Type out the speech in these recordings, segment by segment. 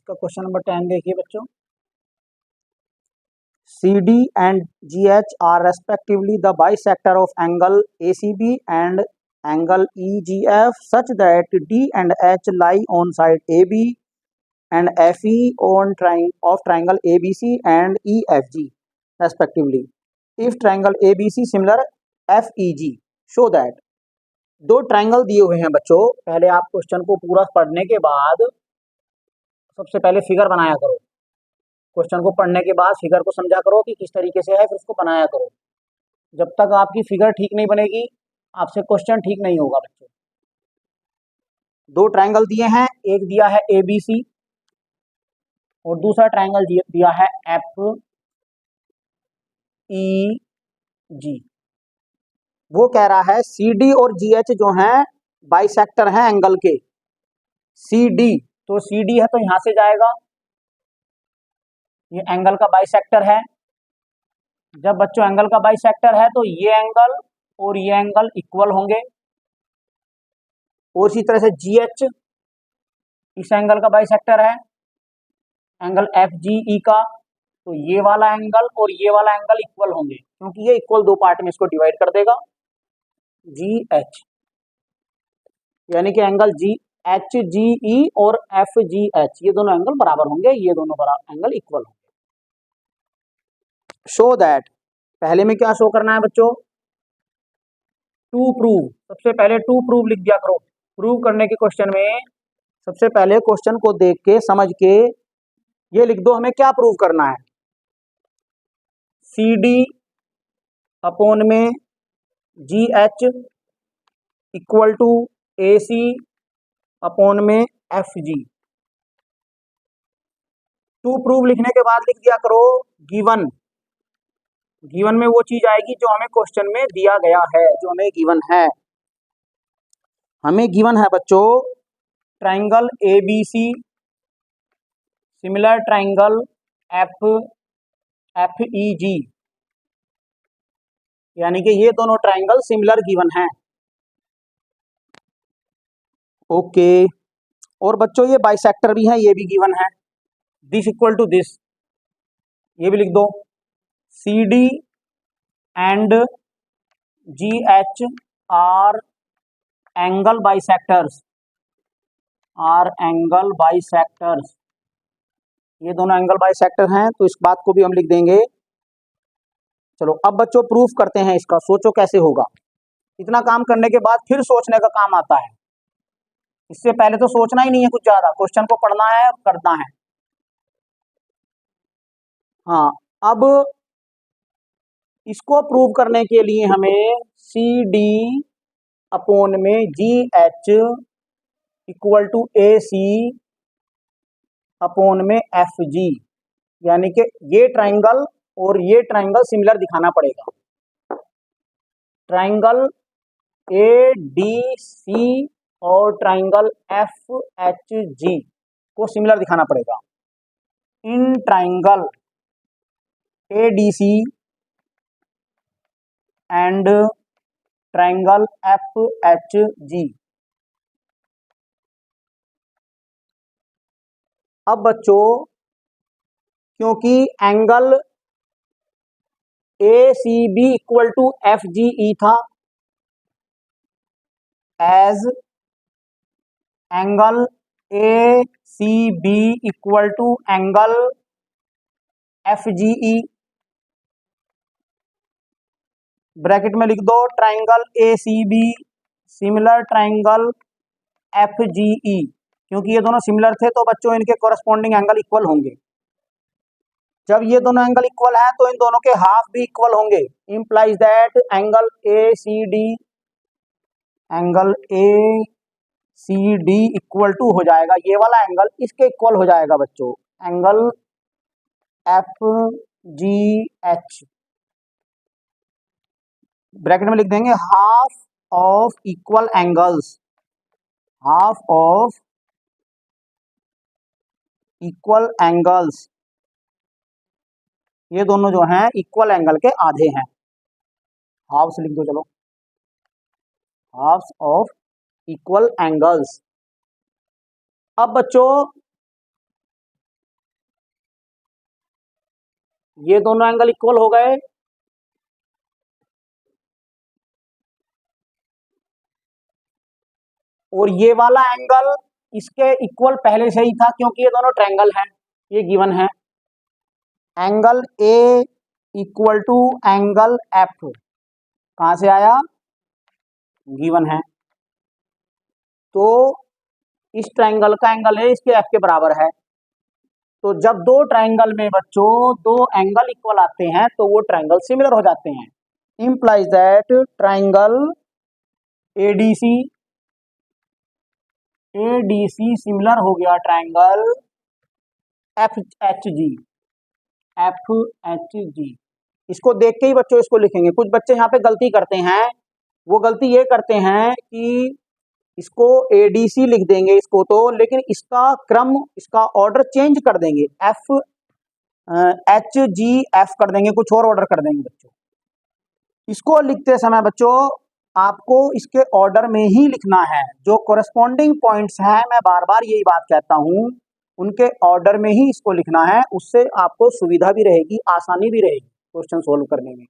इसका question number 10 देखिए बच्चों। CD and GH are respectively the bisector of angle ACB and angle EGF such that D and H lie on side AB and FE on triangle ABC and EFG respectively. If triangle ABC similar FEG, show that। दो triangle दिए हुए हैं बच्चों। पहले आप question को पूरा पढ़ने के बाद सबसे पहले फिगर बनाया करो। क्वेश्चन को पढ़ने के बाद फिगर को समझा करो कि किस तरीके से है, फिर उसको बनाया करो। जब तक आपकी फिगर ठीक नहीं बनेगी आपसे क्वेश्चन ठीक नहीं होगा बच्चों। दो ट्राइंगल दिए हैं, एक दिया है ABC और दूसरा ट्राइंगल दिया है FEG। वो कह रहा है CD और GH जो हैं बाइसेक्टर हैं एंगल के। CD तो CD है तो यहां से जाएगा, ये एंगल का बाइसेक्टर है। जब बच्चों एंगल का बाइसेक्टर है तो ये एंगल और ये एंगल इक्वल होंगे। और इसी तरह से GH इस एंगल का बाइसेक्टर है, एंगल FGE का, तो ये वाला एंगल और ये वाला एंगल इक्वल होंगे क्योंकि ये इक्वल दो पार्ट में इसको डिवाइड कर देगा। GH यानी कि एंगल HGE और FGH ये दोनों एंगल बराबर होंगे, ये दोनों बराबर एंगल इक्वल होंगे। शो दैट, पहले में क्या शो करना है बच्चों? To prove. सबसे पहले टू प्रूव लिख दिया करो। प्रूव करने के क्वेश्चन में सबसे पहले क्वेश्चन को देख के समझ के ये लिख दो हमें क्या प्रूव करना है। CD अपॉन में GH equal to AC upon में FG। टू प्रूव लिखने के बाद लिख दिया करो गिवन। गिवन में वो चीज आएगी जो हमें क्वेश्चन में दिया गया है, जो हमें गिवन है। हमें गिवन है बच्चों triangle ABC similar triangle FEG, यानी कि ये दोनों ट्राइंगल सिमिलर गिवन हैं। ओके, और बच्चों ये बाइसेक्टर भी हैं, ये भी गिवन है। दिस इक्वल टू दिस, ये भी लिख दो। CD and GH R angle bisectors, R angle bisectors, ये दोनों एंगल बाइसेक्टर हैं, तो इस बात को भी हम लिख देंगे। चलो अब बच्चों प्रूफ करते हैं इसका, सोचो कैसे होगा। इतना काम करने के बाद फिर सोचने का काम आता है। इससे पहले तो सोचना ही नहीं है कुछ ज्यादा, क्वेश्चन को पढ़ना है और करना है। हाँ, अब इसको प्रूव करने के लिए हमें CD अपॉन में GH equal to AC upon में FG, यानी कि ये ट्राइंगल और ये ट्राइंगल सिमिलर दिखाना पड़ेगा। ट्राइंगल ADC और ट्राइंगल FHG को सिमिलर दिखाना पड़ेगा। In triangle ADC and triangle FHG। अब बच्चों क्योंकि angle ACB equal to FGE था, as angle ACB equal to angle FGE, bracket में लिख दो triangle ACB similar triangle FGE। क्योंकि ये दोनों सिमिलर थे तो बच्चों इनके कॉरेस्पॉन्डिंग एंगल इक्वल होंगे। जब ये दोनों एंगल इक्वल हैं तो इन दोनों के हाफ भी इक्वल होंगे। Implies that angle ACD equal to हो जाएगा, ये वाला एंगल इसके इक्वल हो जाएगा बच्चों, एंगल FGH। ब्रैकेट में लिख देंगे half of equal angles, half of equal angles, ये दोनों जो हैं इक्वल एंगल के आधे हैं। हाफ से लिख दो, चलो हाफ ऑफ इक्वल एंगल्स। अब बच्चों ये दोनों एंगल इक्वल हो गए, और ये वाला एंगल इसके इक्वल पहले से ही था क्योंकि ये दोनों ट्रायंगल हैं, ये गिवन है। Angle A equal to angle F कहां से आया, गिवन है। तो इस ट्रायंगल का एंगल है इसके एफ के बराबर है। तो जब दो ट्रायंगल में बच्चों दो एंगल इक्वल आते हैं तो वो ट्रायंगल सिमिलर हो जाते हैं। Implies that triangle ADC similar हो गया ट्रायंगल एफ एच जी। इसको देख के ही बच्चों इसको लिखेंगे। कुछ बच्चे यहाँ पे गलती करते हैं, वो गलती ये करते हैं कि इसको एडीसी लिख देंगे इसको तो, लेकिन इसका क्रम इसका ऑर्डर चेंज कर देंगे, एफ एच जी एफ कर देंगे, कुछ और ऑर्डर कर देंगे बच्चों। इसको लिखते समय बच्चों आपको इसके ऑर्डर में ही लिखना है। जो कोरेस्पॉन्डिंग पॉइंट्स हैं, मैं बार बार यही बात कहता हूं, उनके ऑर्डर में ही इसको लिखना है। उससे आपको सुविधा भी रहेगी, आसानी भी रहेगी क्वेश्चन सोल्व करने में,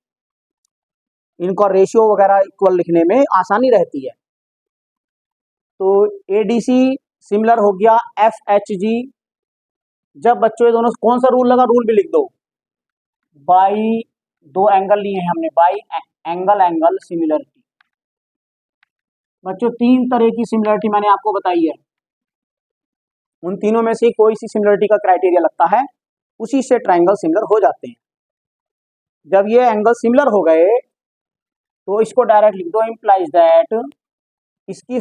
इनका रेशियो वगैरह इक्वल लिखने में आसानी रहती है। तो एडीसी सिमिलर हो गया एफ एच जी। जब बच्चों ये दोनों कौन सा रूल लगा, रूल भी लिख दो, बाई दो एंगल लिए हैं हमने, बाई एंगल सिमिलरिटी। बच्चों तीन तरह की सिमिलरिटी मैंने आपको बताई है, उन तीनों में से कोई सी सिमिलरिटी का क्राइटेरिया लगता है, उसी से ट्रायंगल सिमिलर हो जाते हैं। जब ये एंगल सिमिलर हो गए तो इसको डायरेक्ट लिख दो, इंप्लाइज दैट इसकी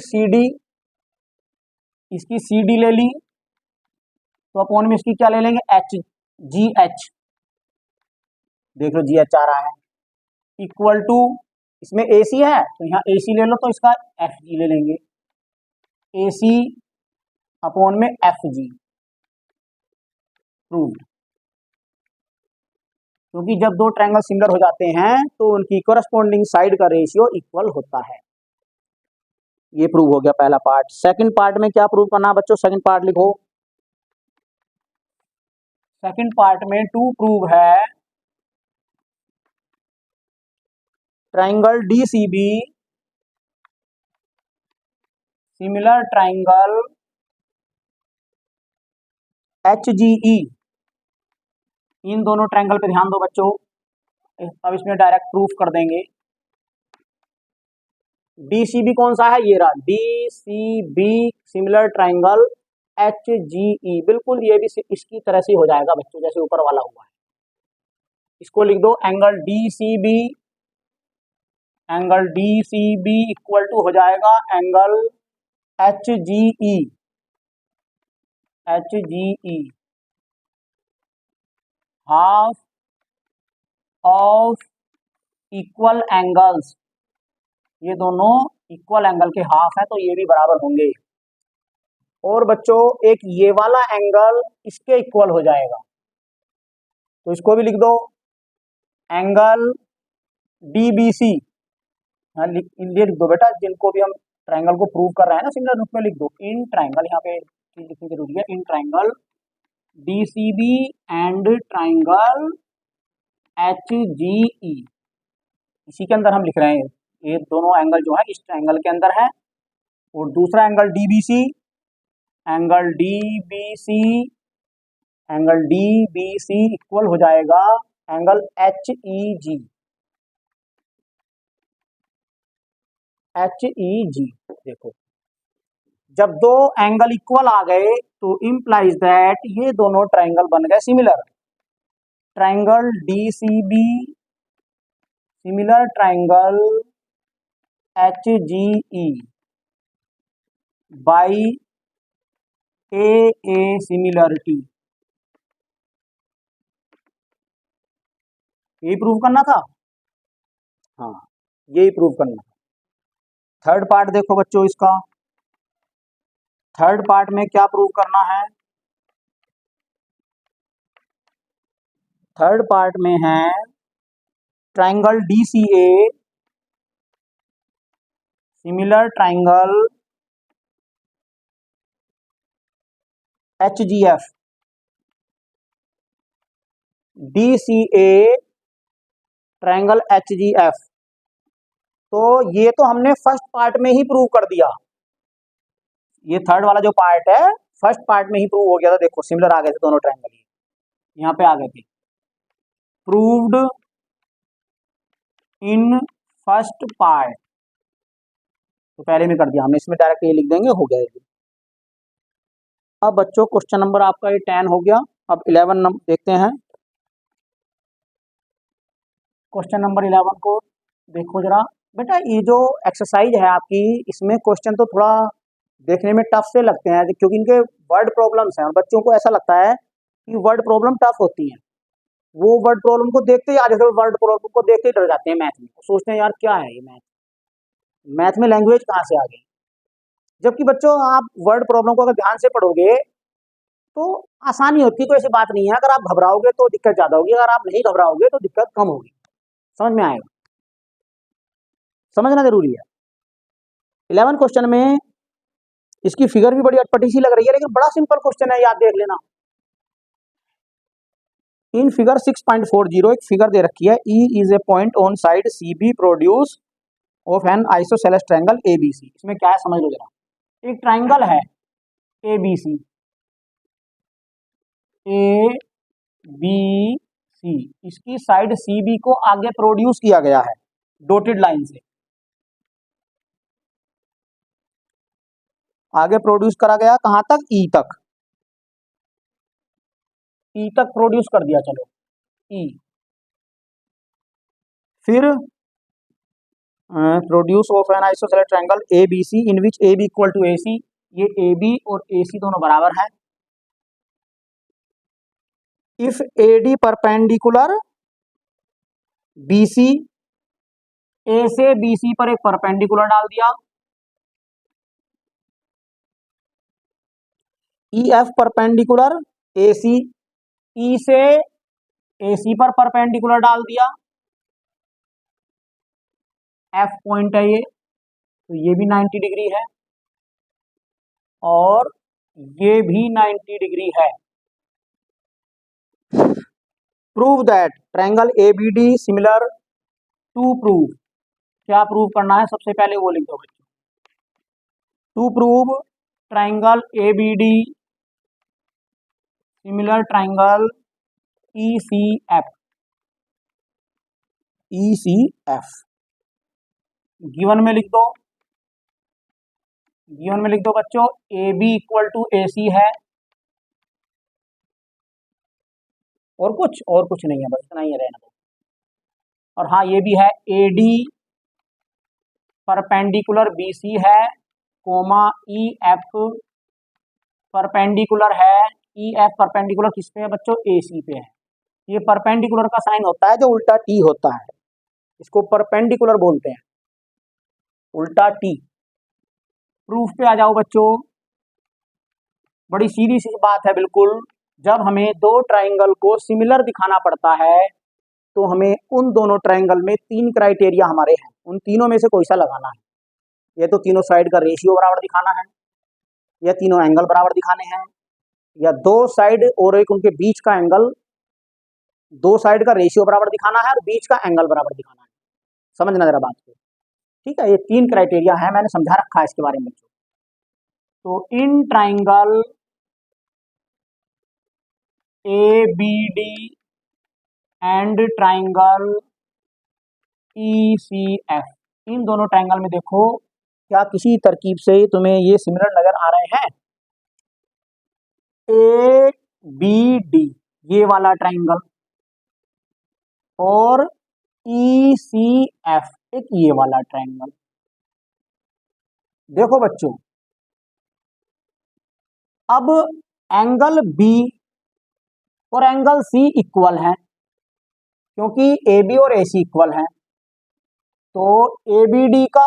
सी डी ले ली तो अपॉन में इसकी क्या ले लेंगे, एच जी एच, देख लो जी एच आ रहा है, इक्वल टू इसमें ए सी है तो यहाँ ए सी ले लो तो इसका एफ जी ले लेंगे, ए सी अपॉन में एफ जी, प्रूव्ड। क्योंकि जब दो ट्रायंगल सिमिलर हो जाते हैं तो उनकी कोरस्पॉन्डिंग साइड का रेशियो इक्वल होता है। ये प्रूव हो गया पहला पार्ट। सेकंड पार्ट में क्या प्रूव करना बच्चों, सेकंड पार्ट लिखो। सेकंड पार्ट में टू प्रूव है ट्रायंगल डीसीबी सिमिलर ट्रायंगल एचजीई। इन दोनों ट्रायंगल पे ध्यान दो बच्चों, अब इसमें डायरेक्ट प्रूफ कर देंगे। डीसीबी कौन सा है, ये रहा डीसीबी सिमिलर ट्रायंगल एचजीई, बिल्कुल ये भी इसकी तरह से हो जाएगा बच्चों जैसे ऊपर वाला हुआ है। इसको लिख दो एंगल डीसीबी इक्वल टू हो जाएगा angle HGE half of equal angles, ये दोनों इक्वल एंगल के हाफ है तो ये भी बराबर होंगे। और बच्चों एक ये वाला एंगल इसके इक्वल हो जाएगा तो इसको भी लिख दो एंगल डीबीसी। हाँ लिख दो बेटा, जिनको भी हम ट्रायंगल को प्रूव कर रहे हैं ना सिमिलर, उसमें लिख दो इन ट्रायंगल, यहाँ पे लिखनी जरूरी है, in triangle DCB and triangle HGE, इसी के अंदर हम लिख रहे हैं। ये दोनों एंगल जो है इस ट्रायंगल के अंदर है। और दूसरा angle DBC, angle DBC equal हो जाएगा एंगल एचईजी। देखो जब दो एंगल इक्वल आ गए तो इंप्लाइज दैट ये दोनों ट्रायंगल बन गए similar. Triangle DCB similar triangle HGE by A similarity, यही प्रूव करना था। हाँ यही प्रूव करना था। थर्ड पार्ट देखो बच्चों, इसका थर्ड पार्ट में क्या प्रूव करना है, थर्ड पार्ट में है triangle DCA similar triangle HGF DCA triangle HGF। तो ये तो हमने फर्स्ट पार्ट में ही प्रूव कर दिया, ये थर्ड वाला जो पार्ट है फर्स्ट पार्ट में ही प्रूव हो गया था। देखो सिमिलर आ गए थे दोनों ट्रायंगल, यहाँ पे आ गए थे, प्रूव्ड इन फर्स्ट पार्ट। तो पहले में कर दिया हमने, इसमें डायरेक्ट ये लिख देंगे, हो गया ये। अब बच्चों क्वेश्चन नंबर आपका ये 10 हो गया। अब 11 नंबर देखते हैं। क्वेश्चन नंबर 11 को देखो जरा बेटा, ये जो एक्सरसाइज है आपकी, इसमें क्वेश्चन तो थोड़ा देखने में टफ से लगते हैं क्योंकि इनके वर्ड प्रॉब्लम्स हैं और बच्चों को ऐसा लगता है कि वर्ड प्रॉब्लम टफ होती हैं। वो वर्ड प्रॉब्लम को देखते ही आज वर्ड प्रॉब्लम को देखते ही डर जाते हैं मैथ में, सोचते हैं यार क्या है ये, मैथ में लैंग्वेज कहाँ से आ गई। जबकि बच्चों आप वर्ड प्रॉब्लम को अगर ध्यान से पढ़ोगे तो आसानी होती है, कोई ऐसी बात नहीं है। अगर आप घबराओगे तो दिक्कत ज्यादा होगी, अगर आप नहीं घबराओगे तो दिक्कत कम होगी। समझ में आएगा, समझना जरूरी है। 11 क्वेश्चन में इसकी फिगर भी बड़ी अटपटी सी लग रही है, लेकिन बड़ा सिंपल क्वेश्चन है, याद देख लेना। इन फिगर 6.40 एक फिगर दे रखी है, E is a point on side CB produce of an isosceles triangle ABC। इसमें क्या है समझ लो जरा, एक ट्रायंगल है ABC, ABC, इसकी साइड CB को आगे प्रोड्यूस किया गया है डॉटेड लाइन से, आगे प्रोड्यूस करा गया कहां तक, E तक, E तक प्रोड्यूस कर दिया, चलो E। फिर produce of an isosceles triangle ABC in which AB equal to AC, ये AB और AC दोनों बराबर है। If AD perpendicular BC, A से BC पर एक परपेंडिकुलर डाल दिया, EF परपेंडिकुलर AC, E से AC पर परपेंडिकुलर डाल दिया, F पॉइंट है ये, तो ये भी 90 डिग्री है और ये भी 90 डिग्री है। Prove that triangle ABD similar to prove, क्या प्रूव करना है सबसे पहले वो लिख दो बच्चों। To prove triangle ABD similar triangle ECF, ECF given में लिख दो, गिवन में लिख दो बच्चों, AB इक्वल टू AC है, और कुछ नहीं है, बस इतना ही रहना दो। और हाँ ये भी है, AD परपेंडिकुलर BC है, कोमा EF परपेंडिकुलर है, EF परपेंडिकुलर किस पे है बच्चों, AC पे है। ये परपेंडिकुलर का साइन होता है जो उल्टा T होता है, इसको परपेंडिकुलर बोलते हैं, उल्टा T। प्रूफ पे आ जाओ बच्चों, बड़ी सीधी सी बात है बिल्कुल। जब हमें दो ट्राइंगल को सिमिलर दिखाना पड़ता है तो हमें उन दोनों ट्राइंगल में 3 क्राइटेरिया हमारे हैं, उन तीनों में से कोई सा लगाना है। या तो तीनों साइड का रेशियो बराबर दिखाना है, या तीनों एंगल बराबर दिखाने हैं, या दो साइड और एक उनके बीच का एंगल, दो साइड का रेशियो बराबर दिखाना है और बीच का एंगल बराबर दिखाना है। समझना जरा बात को, ठीक है। ये 3 क्राइटेरिया है, मैंने समझा रखा है इसके बारे में। तो in triangle ABD and triangle ECF, इन दोनों ट्राइंगल में देखो क्या किसी तरकीब से तुम्हें ये सिमिलर नजर आ रहे हैं। ABD ये वाला ट्राइंगल और ECF एक ये वाला ट्राइंगल। देखो बच्चों, अब एंगल B और एंगल C इक्वल है, क्योंकि AB और AC इक्वल है। तो ABD का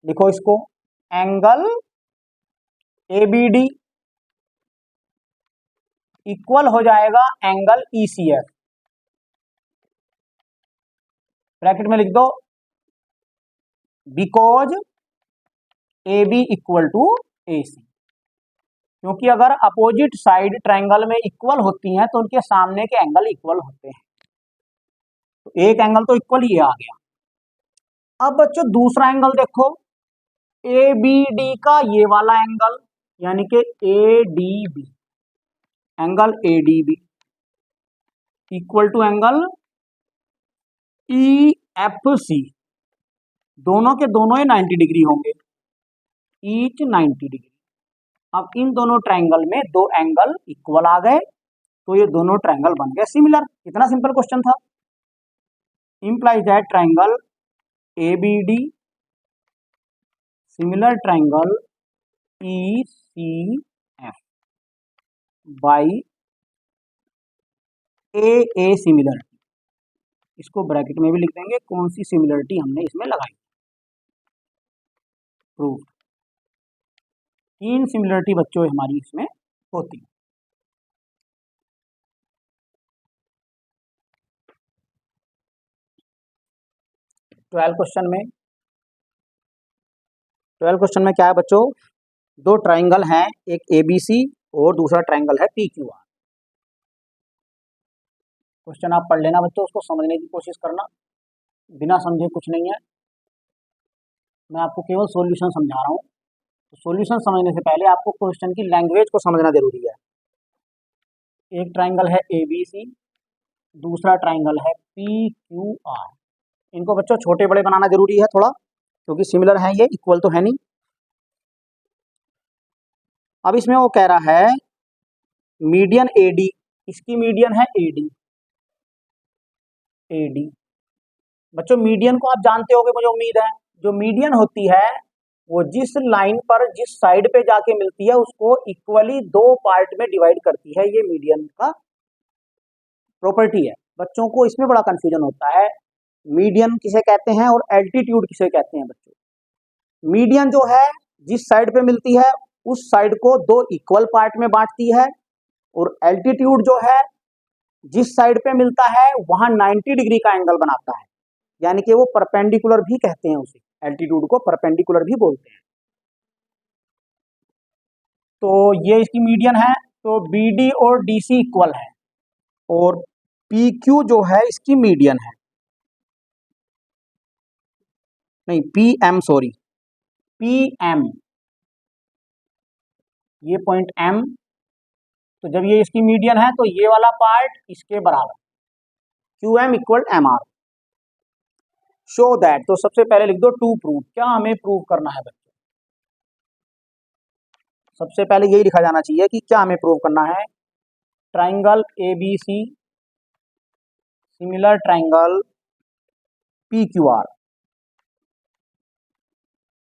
लिखो इसको, एंगल ABD इक्वल हो जाएगा एंगल ECF, ब्रैकेट में लिख दो, because AB equal to AC। क्योंकि अगर अपोजिट साइड ट्रायंगल में इक्वल होती हैं तो उनके सामने के एंगल इक्वल होते हैं। तो एक एंगल तो इक्वल ही आ गया। अब बच्चों दूसरा एंगल देखो, ए बी डी का ये वाला एंगल यानी कि A D B, angle A D B equal to angle E F C, दोनों के दोनों ही 90 डिग्री होंगे, ईच 90 डिग्री। अब इन दोनों ट्रायंगल में दो एंगल इक्वल आ गए तो ये दोनों ट्रायंगल बन गए सिमिलर। कितना सिंपल क्वेश्चन था। Implies that triangle A B D similar triangle E C F by A similar. इसको ब्रैकेट में भी लिख देंगे कौन सी सिमिलरिटी हमने इसमें लगाई। प्रूफ, तीन सिमिलरिटी बच्चों हमारी इसमें होती है। ट्वेल्थ क्वेश्चन में क्या है बच्चों, दो ट्रायंगल हैं, एक ABC और दूसरा ट्रायंगल है PQR। क्वेश्चन आप पढ़ लेना बच्चों, उसको समझने की कोशिश करना, बिना समझे कुछ नहीं है, मैं आपको केवल सॉल्यूशन समझा रहा हूँ। तो सॉल्यूशन समझने से पहले आपको क्वेश्चन की लैंग्वेज को समझना जरूरी है। एक ट्रायंगल है ABC, दूसरा ट्रायंगल है PQR। इनको बच्चों छोटे बड़े बनाना जरूरी है थोड़ा, क्योंकि सिमिलर है, ये इक्वल तो है नहीं। अब इसमें वो कह रहा है मीडियन AD, इसकी मीडियन है AD। बच्चों मीडियन को आप जानते होंगे, मुझे उम्मीद है। जो मीडियन होती है वो जिस लाइन पर जिस साइड पे जाके मिलती है उसको इक्वली दो पार्ट में डिवाइड करती है, ये मीडियन का प्रॉपर्टी है। बच्चों को इसमें बड़ा कंफ्यूजन होता है, मीडियन किसे कहते हैं और एल्टीट्यूड किसे कहते हैं। बच्चों मीडियन जो है जिस साइड पे मिलती है उस साइड को दो इक्वल पार्ट में बांटती है, और एल्टीट्यूड जो है जिस साइड पे मिलता है वहां 90 डिग्री का एंगल बनाता है, यानी कि वो परपेंडिकुलर भी कहते हैं उसे, एल्टीट्यूड को परपेंडिकुलर भी बोलते हैं। तो ये इसकी मीडियन है, तो BD और DC इक्वल है, और PQ जो है इसकी मीडियन है, नहीं PM सॉरी, PM, ये पॉइंट M, तो जब ये इसकी मीडियन है तो ये वाला पार्ट इसके बराबर, QM equal MR। Show that, तो सबसे पहले लिख दो टू प्रूव, क्या हमें प्रूव करना है बच्चों। सबसे पहले यही लिखा जाना चाहिए कि क्या हमें प्रूव करना है। Triangle ABC similar triangle PQR,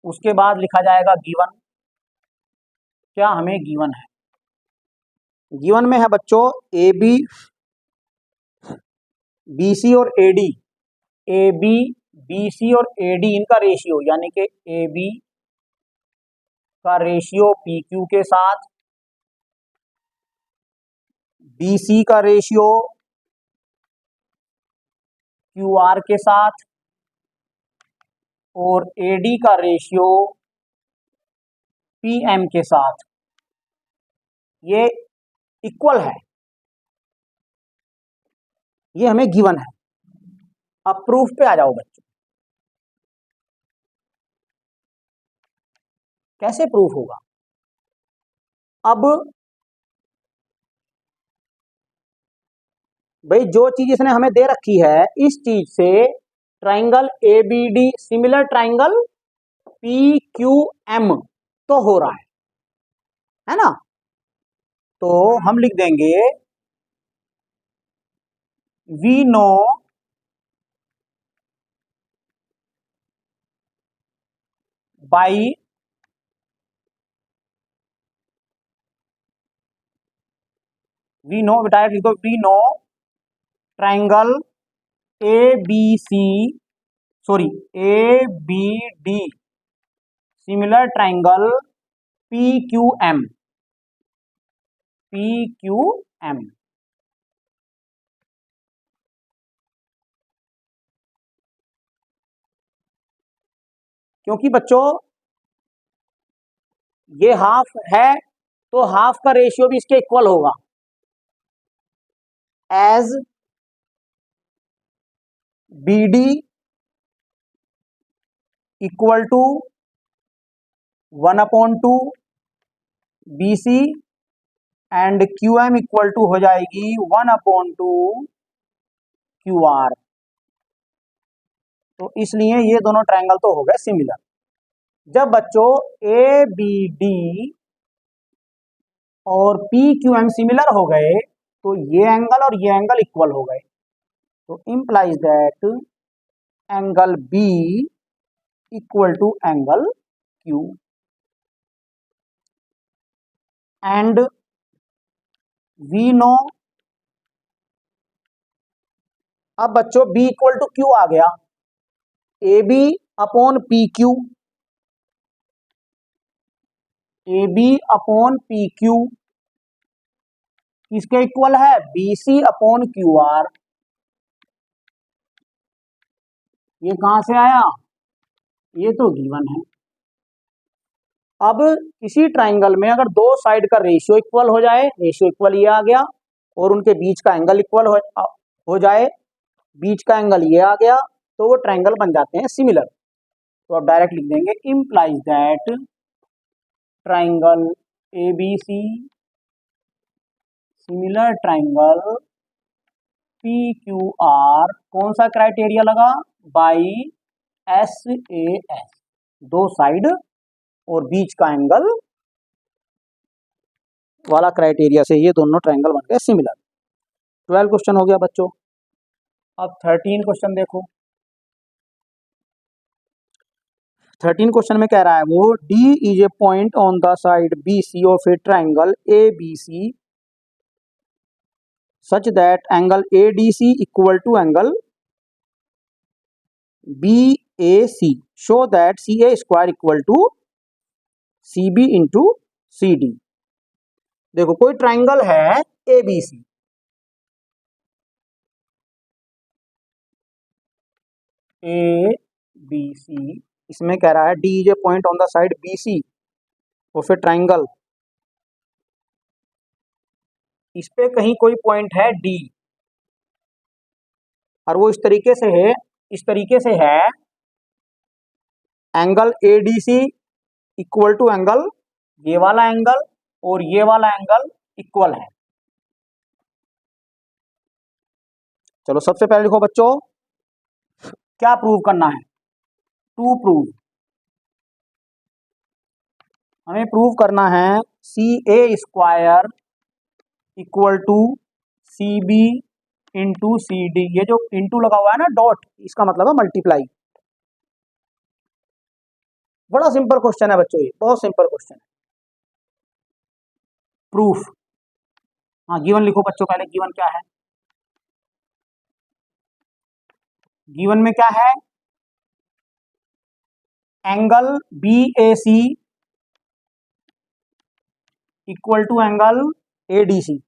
उसके बाद लिखा जाएगा गिवन, क्या हमें गिवन है। गिवन में है बच्चों AB BC और AD, AB BC और AD इनका रेशियो, यानी कि AB का रेशियो PQ के साथ, BC का रेशियो QR के साथ, और AD का रेशियो PM के साथ, ये इक्वल है, ये हमें गिवन है। अब प्रूफ पे आ जाओ बच्चों, कैसे प्रूफ होगा। अब भाई जो चीज इसने हमें दे रखी है इस चीज से triangle ABD similar triangle PQM तो हो रहा है ना। तो हम लिख देंगे वी नो बाई डायरेक्ट लिख दो, we know triangle ABC sorry ABD similar triangle PQM। क्योंकि बच्चों ये हाफ है तो हाफ का रेशियो भी इसके इक्वल होगा। As B D equal to 1/2 B C and Q M equal to हो जाएगी 1/2 क्यू आर। तो इसलिए ये दोनों ट्रायंगल तो हो गए सिमिलर। जब बच्चों ए बी डी और पी क्यू एम सिमिलर हो गए तो ये एंगल और ये एंगल इक्वल हो गए। तो implies that angle B equal to angle Q and we know. अब बच्चों बी इक्वल टू क्यू आ गया, A B upon P Q, A B upon P Q किसके इक्वल है, B C upon Q R. ये कहां से आया, ये तो गिवन है। अब किसी ट्राइंगल में अगर दो साइड का रेशियो इक्वल हो जाए, रेशियो इक्वल ये आ गया, और उनके बीच का एंगल इक्वल हो जाए, बीच का एंगल ये आ गया, तो वो ट्राइंगल बन जाते हैं सिमिलर। तो आप डायरेक्ट लिख देंगे implies that triangle A B C similar triangle P Q R, कौन सा क्राइटेरिया लगा, बाई एस ए एस, दो साइड और बीच का एंगल वाला क्राइटेरिया से ये दोनों ट्रायंगल बन गए सिमिलर। 12 क्वेश्चन हो गया बच्चों। अब 13 क्वेश्चन देखो। 13 क्वेश्चन में कह रहा है वो D is a point on the side B C of a triangle A B C such that angle A D C equal to angle B A C, show that C A square equal to C B into C D. देखो कोई triangle है ए B C, ए B सी, इसमें कह रहा है D is a point on the side B C of a triangle, इस पे कहीं कोई पॉइंट है डी, और वो इस तरीके से है, इस तरीके से है angle A D C equal to angle, ये वाला एंगल और ये वाला एंगल इक्वल है। चलो सबसे पहले लिखो बच्चों, क्या प्रूव करना है, टू प्रूव, हमें प्रूव करना है C A square equal to C B into C D. ये जो इंटू लगा हुआ है ना डॉट, इसका मतलब है मल्टीप्लाई। बड़ा सिंपल क्वेश्चन है बच्चों, ये बहुत सिंपल क्वेश्चन है। प्रूफ, हाँ गिवन लिखो बच्चों, पहले गिवन क्या है, गिवन में क्या है, angle B A C equal to angle A D C,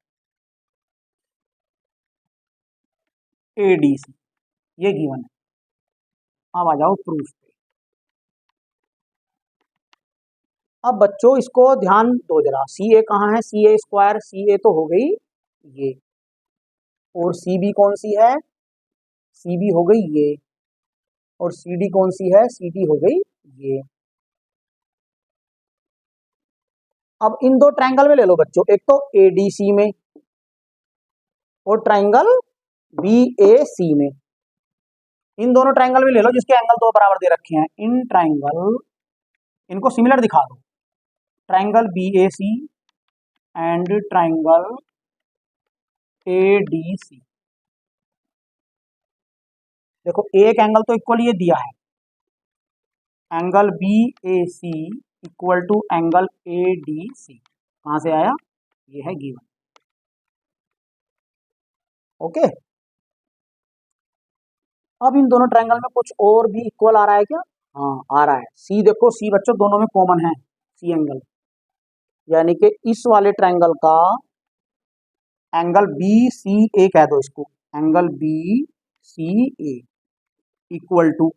A D C, ये गिवन है। अब आ जाओ प्रूफ पे। अब बच्चों इसको ध्यान दो जरा, सी ए कहाँ है, सी ए स्क्वायर, सी ए तो हो गई ये, और सी बी कौन सी है, सी बी हो गई ये, और सी डी कौन सी है, सी डी हो गई ये। अब इन दो ट्रायंगल में ले लो बच्चों, एक तो ए डी सी में और ट्रायंगल बी ए सी में, इन दोनों ट्रायंगल में ले लो जिसके एंगल दो बराबर दे रखे हैं, इन ट्रायंगल इनको सिमिलर दिखा दो, triangle B A C and triangle A D C. देखो एक एंगल तो इक्वल ये दिया है, angle B A C equal to angle A D C, कहां से आया, ये है गिवन। ओके, अब इन दोनों ट्रायंगल में कुछ और भी इक्वल आ रहा है क्या, हाँ आ रहा है। सी देखो, सी बच्चों दोनों में कॉमन है, सी एंगल, यानी कि इस वाले ट्रायंगल का एंगल बी सी ए कह दो इसको, angle B C A equal to,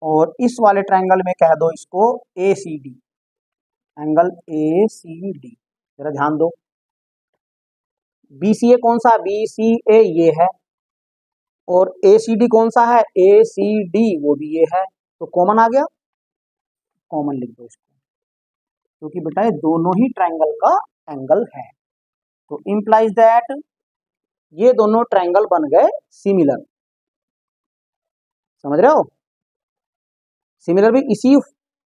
और इस वाले ट्रायंगल में कह दो इसको A C D, angle A C D. जरा ध्यान दो। BCA कौन सा? BCA ये है, और ACD कौन सा है? ACD वो भी ये है, तो कॉमन आ गया, कॉमन लिख दो इसको, क्योंकि बेटा ये दोनों ही ट्रायंगल का एंगल है। तो इम्प्लाइज दैट ये दोनों ट्रायंगल बन गए सिमिलर। समझ रहे हो? सिमिलर भी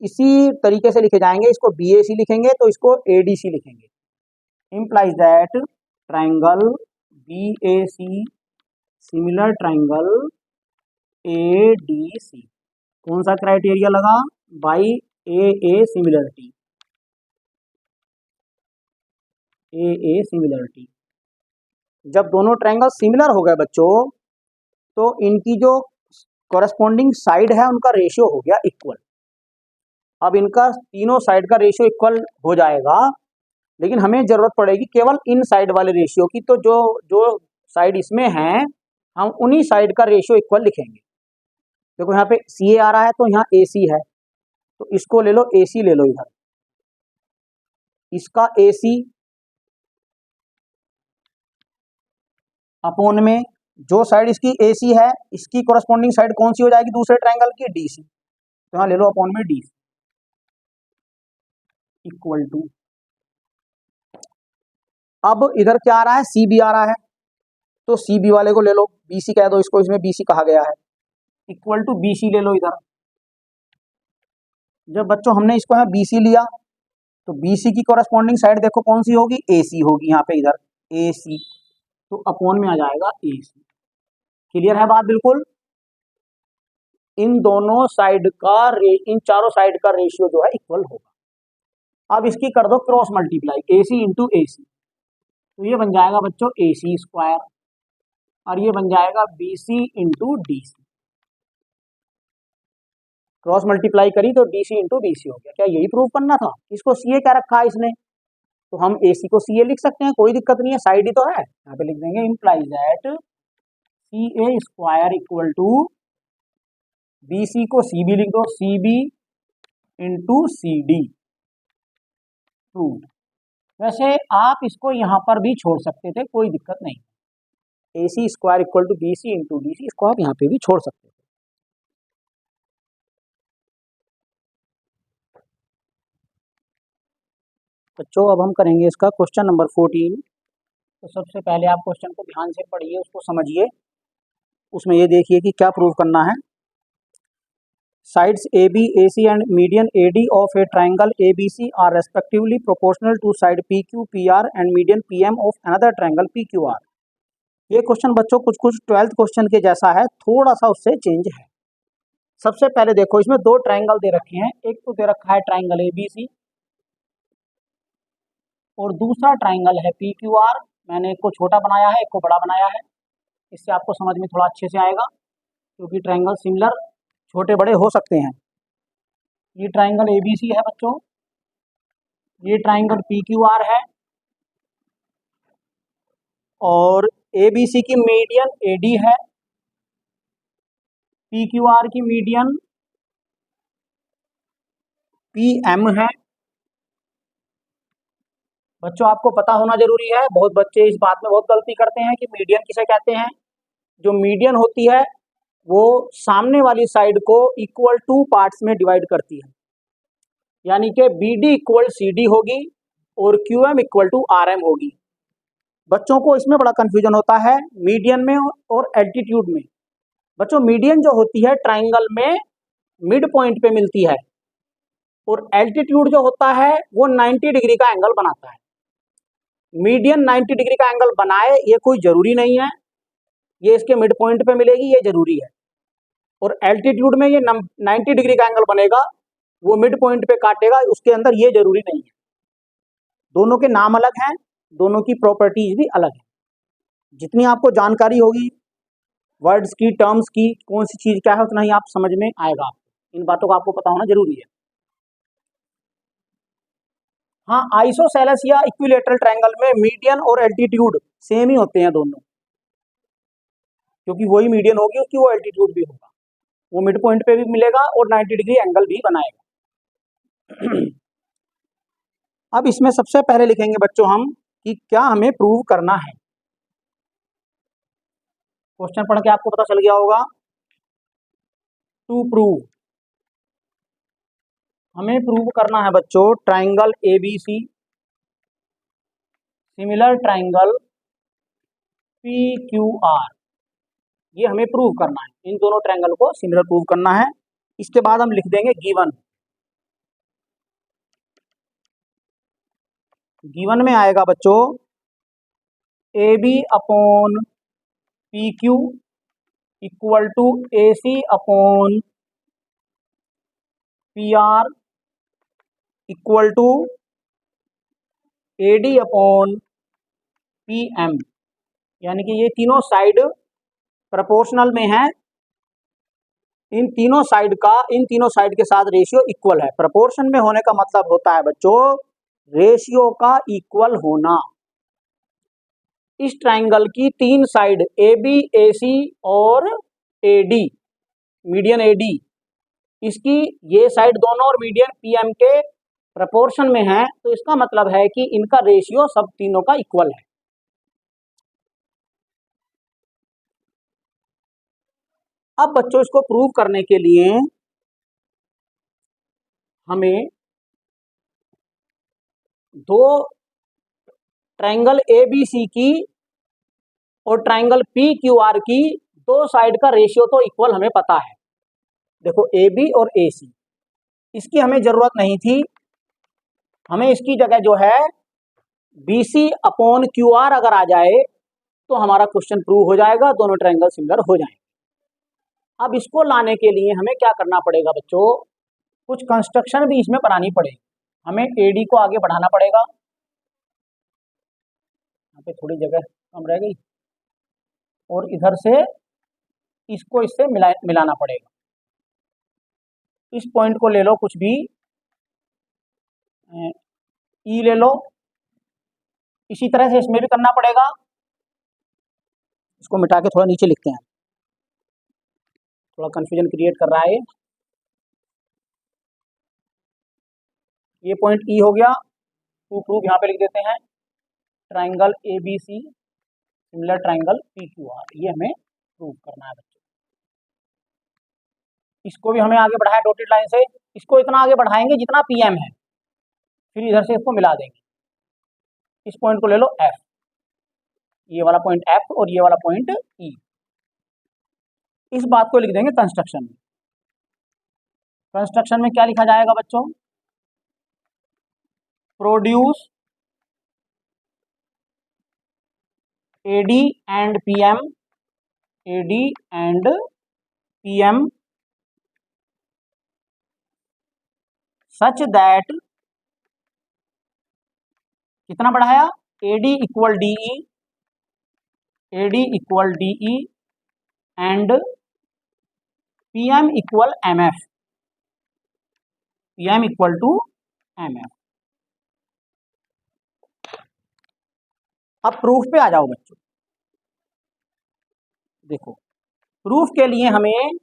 इसी तरीके से लिखे जाएंगे। इसको BAC लिखेंगे तो इसको ADC लिखेंगे। Implies that triangle BAC similar triangle ADC। कौन सा क्राइटेरिया लगा? By AA similarity. AA similarity. जब दोनों ट्रायंगल सिमिलर हो गए बच्चों, तो इनकी जो कॉरेस्पॉन्डिंग साइड है उनका रेशियो हो गया इक्वल। अब इनका तीनों साइड का रेशियो इक्वल हो जाएगा, लेकिन हमें जरूरत पड़ेगी केवल इन साइड वाले रेशियो की। तो जो जो साइड इसमें है हम उन्हीं साइड का रेशियो इक्वल लिखेंगे। देखो यहाँ पे CA आ रहा है तो यहाँ AC है, तो इसको ले लो, AC ले लो इधर, इसका AC अपॉन में जो साइड इसकी AC है इसकी कॉरेस्पॉन्डिंग साइड कौन सी हो जाएगी दूसरे ट्रायंगल की? DC। तो यहाँ ले लो अपॉन में DC इक्वल टू, अब इधर क्या आ रहा है? CB आ रहा है, तो CB वाले को ले लो, BC कह दो इसको, इसमें BC कहा गया है, इक्वल टू BC ले लो इधर। जब बच्चों हमने इसको यहाँ BC लिया तो BC की कॉरेस्पॉन्डिंग साइड देखो कौन सी होगी? AC होगी, यहाँ पे इधर AC, तो अपॉन में आ जाएगा AC। क्लियर है बात बिल्कुल? इन दोनों साइड का इन चारों साइड का रेशियो जो है इक्वल होगा। अब इसकी कर दो cross multiply, AC into AC, तो ये बन जाएगा बच्चों AC स्क्वायर, और ये बन जाएगा BC into DC। Cross multiply करी तो DC इंटू BC हो गया। क्या यही प्रूव करना था? इसको CA क्या रखा है इसने, तो हम AC को CA लिख सकते हैं, कोई दिक्कत नहीं है, साइड ही तो है। यहाँ पे लिख देंगे implies that CA square equal to BC को CB लिख दो, CB इंटू CD। प्रूव। वैसे आप इसको यहाँ पर भी छोड़ सकते थे, कोई दिक्कत नहीं। AC square equal to BC into DC, इसको आप यहाँ पे भी छोड़ सकते थे। बच्चों अब हम करेंगे इसका क्वेश्चन नंबर 14। तो सबसे पहले आप क्वेश्चन को ध्यान से पढ़िए, उसको समझिए, उसमें ये देखिए कि क्या प्रूव करना है। Sides AB, AC and median AD of a triangle ABC are respectively proportional to side PQ, PR and median PM of another triangle PQR। ये क्वेश्चन बच्चों कुछ 12th क्वेश्चन के जैसा है, थोड़ा सा उससे चेंज है। सबसे पहले देखो इसमें दो ट्रायंगल दे रखे हैं, एक तो दे रखा है ट्रायंगल ABC और दूसरा ट्रायंगल है PQR। मैंने एक को छोटा बनाया है, एक को बड़ा बनाया है, इससे आपको समझ में थोड़ा अच्छे से आएगा, क्योंकि ट्रायंगल सिमिलर छोटे बड़े हो सकते हैं। ये ट्रायंगल ABC है बच्चों, ये ट्रायंगल PQR है, और ABC की मीडियन AD है, PQR की मीडियन PM है। बच्चों आपको पता होना जरूरी है, बहुत बच्चे इस बात में बहुत गलती करते हैं कि मीडियन किसे कहते हैं। जो मीडियन होती है वो सामने वाली साइड को इक्वल टू पार्ट्स में डिवाइड करती है, यानी कि BD इक्वल CD होगी और QM इक्वल टू RM होगी। बच्चों को इसमें बड़ा कंफ्यूजन होता है मीडियन में और एल्टीट्यूड में। बच्चों मीडियन जो होती है ट्रायंगल में मिड पॉइंट पे मिलती है, और एल्टीट्यूड जो होता है वो 90 डिग्री का एंगल बनाता है। मीडियन 90 डिग्री का एंगल बनाए ये कोई जरूरी नहीं है, ये इसके मिड पॉइंट पे मिलेगी ये जरूरी है, और एल्टीट्यूड में ये 90 डिग्री का एंगल बनेगा, वो मिड पॉइंट पे काटेगा, उसके अंदर ये जरूरी नहीं है। दोनों के नाम अलग हैं, दोनों की प्रॉपर्टीज भी अलग है। जितनी आपको जानकारी होगी वर्ड्स की, टर्म्स की, कौन सी चीज क्या है, उतना ही आप समझ में आएगा। इन बातों का आपको पता होना जरूरी है। हाँ, आइसोसेलेस या इक्विलेटरल ट्रायंगल में मीडियन और एल्टीट्यूड सेम ही होते हैं दोनों, क्योंकि वही मीडियन होगी उसकी, वो एल्टीट्यूड भी होगा, वो मिड पॉइंट पे भी मिलेगा और 90 डिग्री एंगल भी बनाएगा। अब इसमें सबसे पहले लिखेंगे बच्चों हम कि क्या हमें प्रूव करना है। क्वेश्चन पढ़ के आपको पता चल गया होगा। टू प्रूव, हमें प्रूव करना है बच्चों triangle ABC similar triangle PQR, ये हमें प्रूव करना है। इन दोनों ट्राइंगल को सिमिलर प्रूव करना है। इसके बाद हम लिख देंगे गिवन। गिवन में आएगा बच्चों AB upon PQ equal to AC upon PR equal to AD upon PM, यानी कि ये तीनों साइड प्रोपोर्शनल में है। इन तीनों साइड के साथ रेशियो इक्वल है। प्रोपोर्शन में होने का मतलब होता है बच्चों रेशियो का इक्वल होना। इस ट्राइंगल की तीन साइड AB, AC और AD, मीडियन AD, इसकी ये साइड दोनों और मीडियन PM के प्रोपोर्शन में है, तो इसका मतलब है कि इनका रेशियो सब तीनों का इक्वल है। अब बच्चों इसको प्रूव करने के लिए हमें दो ट्राइंगल ABC की और ट्राइंगल PQR की दो साइड का रेशियो तो इक्वल हमें पता है। देखो AB और AC, इसकी हमें जरूरत नहीं थी। हमें इसकी जगह जो है BC अपॉन QR अगर आ जाए तो हमारा क्वेश्चन प्रूव हो जाएगा, दोनों ट्राइंगल सिमिलर हो जाएंगे। अब इसको लाने के लिए हमें क्या करना पड़ेगा बच्चों, कुछ कंस्ट्रक्शन भी इसमें बनानी पड़ेगी। हमें AD को आगे बढ़ाना पड़ेगा, यहाँ पे थोड़ी जगह कम रह गई, और इधर से इसको इससे मिलाना पड़ेगा। इस पॉइंट को ले लो, कुछ भी E ले लो। इसी तरह से इसमें भी करना पड़ेगा। इसको मिटा के थोड़ा नीचे लिखते हैं, थोड़ा कंफ्यूजन क्रिएट कर रहा है। ये पॉइंट E हो गया। टू प्रूफ यहाँ पे लिख देते हैं triangle ABC similar triangle PQR, ये हमें प्रूव करना है बच्चों। इसको भी हमें आगे बढ़ाया डॉटेड लाइन से। इसको इतना आगे बढ़ाएंगे जितना PM है, फिर इधर से इसको मिला देंगे। इस पॉइंट को ले लो F, ये वाला पॉइंट F और ये वाला पॉइंट E। इस बात को लिख देंगे कंस्ट्रक्शन में। कंस्ट्रक्शन में क्या लिखा जाएगा बच्चों, produce AD and PM, AD and PM such that, कितना बढ़ाया, AD equal DE, AD equal DE and PM equal MF, PM equal to MF। अब प्रूफ पे आ जाओ बच्चों। देखो प्रूफ के लिए हमें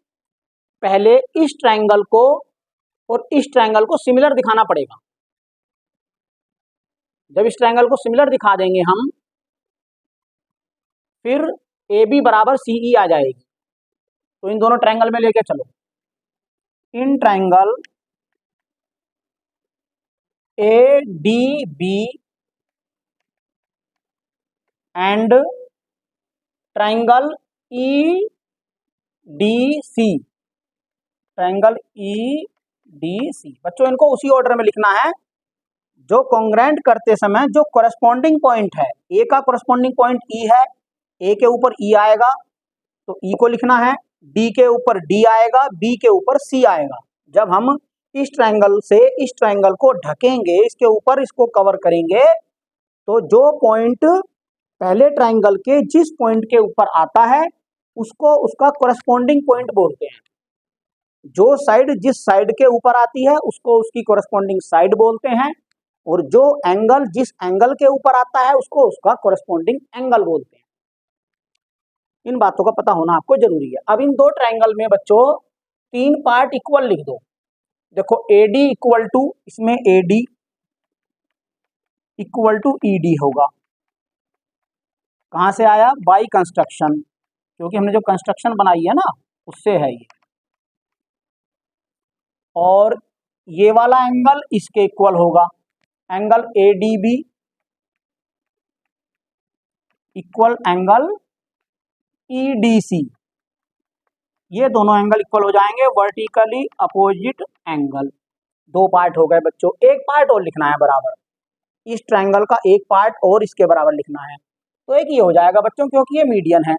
पहले इस ट्राइंगल को और इस ट्राइंगल को सिमिलर दिखाना पड़ेगा। जब इस ट्राइंगल को सिमिलर दिखा देंगे हम, फिर AB बराबर CE आ जाएगी। तो इन दोनों ट्राइंगल में लेके चलो। In triangle ADB and triangle EDC, triangle EDC बच्चों इनको उसी ऑर्डर में लिखना है जो कॉन्ग्रेंट करते समय जो कॉरेस्पॉन्डिंग पॉइंट है। ए का कॉरेस्पॉन्डिंग पॉइंट E है, ए के ऊपर E आएगा तो E को लिखना है, D के ऊपर D आएगा, B के ऊपर C आएगा। जब हम इस ट्राइंगल से इस ट्राइंगल को ढकेंगे, इसके ऊपर इसको कवर करेंगे, तो जो पॉइंट पहले ट्राइंगल के जिस पॉइंट के ऊपर आता है उसको उसका कॉरेस्पॉन्डिंग पॉइंट बोलते हैं। जो साइड जिस साइड के ऊपर आती है उसको उसकी कॉरेस्पॉन्डिंग साइड बोलते हैं, और जो एंगल जिस एंगल के ऊपर आता है उसको उसका कॉरेस्पॉन्डिंग एंगल बोलते हैं। इन बातों का पता होना आपको जरूरी है। अब इन दो ट्राइंगल में बच्चों तीन पार्ट इक्वल लिख दो। देखो AD इक्वल टू, इसमें AD इक्वल टू ईडी होगा। कहाँ से आया? बाई कंस्ट्रक्शन, क्योंकि हमने जो कंस्ट्रक्शन बनाई है ना उससे है ये। और ये वाला एंगल इसके इक्वल होगा, angle A D B equal angle E D C. ये दोनों एंगल इक्वल हो जाएंगे, वर्टिकली अपोजिट एंगल। दो पार्ट हो गए बच्चों, एक पार्ट और लिखना है बराबर, इस ट्रायंगल का एक पार्ट और इसके बराबर लिखना है। तो एक ये हो जाएगा बच्चों, क्योंकि ये मीडियन है।